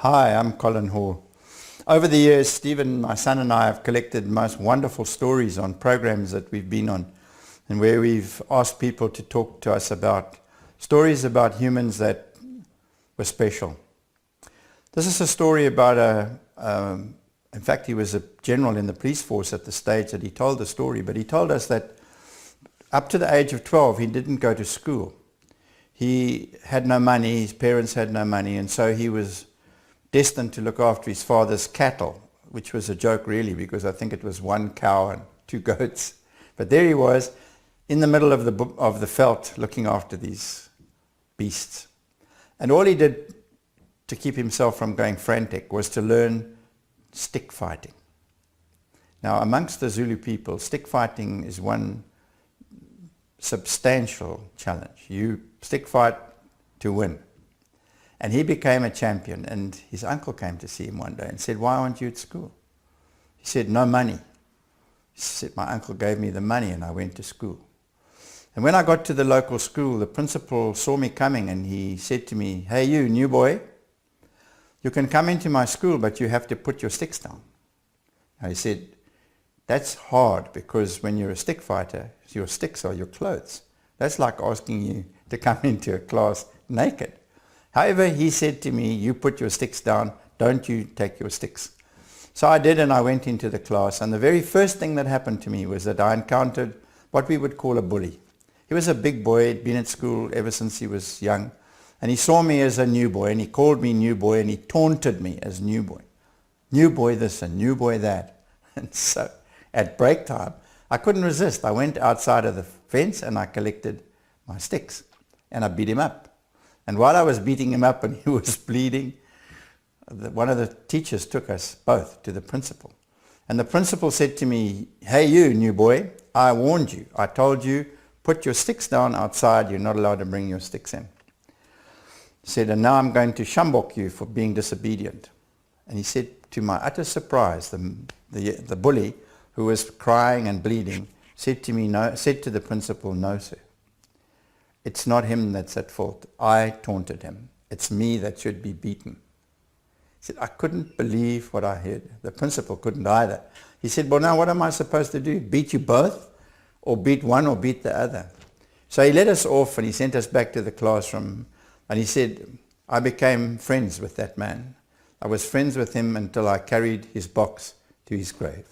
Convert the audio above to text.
Hi, I'm Colin Hall. Over the years, Stephen, my son, and I have collected most wonderful stories on programs that we've been on, and where we've asked people to talk to us about stories about humans that were special. This is a story about in fact, he was a general in the police force at the stage that he told the story, but he told us that up to the age of 12, he didn't go to school. He had no money, his parents had no money, and so he was destined to look after his father's cattle, which was a joke really, because I think it was one cow and two goats. But there he was in the middle of the veld looking after these beasts. And all he did to keep himself from going frantic was to learn stick fighting. Now, amongst the Zulu people, stick fighting is one substantial challenge. You stick fight to win. And he became a champion, and his uncle came to see him one day and said, "Why aren't you at school?" He said, "No money." He said, "My uncle gave me the money and I went to school." And when I got to the local school, the principal saw me coming and he said to me, "Hey you, new boy, you can come into my school, but you have to put your sticks down." I said, "That's hard, because when you're a stick fighter, your sticks are your clothes. That's like asking you to come into a class naked." However, he said to me, "You put your sticks down, don't you take your sticks." So I did, and I went into the class, and the very first thing that happened to me was that I encountered what we would call a bully. He was a big boy, he'd been at school ever since he was young, and he saw me as a new boy, and he called me new boy, and he taunted me as new boy. New boy this and new boy that. And so at break time, I couldn't resist. I went outside of the fence and I collected my sticks, and I beat him up. And while I was beating him up and he was bleeding, one of the teachers took us both to the principal. And the principal said to me, "Hey you, new boy, I warned you. I told you, put your sticks down outside. You're not allowed to bring your sticks in." He said, "And now I'm going to shambok you for being disobedient." And he said, to my utter surprise, the bully, who was crying and bleeding, said to the principal, "No, sir. It's not him that's at fault. I taunted him. It's me that should be beaten." He said, I couldn't believe what I heard. The principal couldn't either. He said, "Well, now what am I supposed to do? Beat you both? Or beat one or beat the other?" So he let us off and he sent us back to the classroom. And he said, I became friends with that man. I was friends with him until I carried his box to his grave.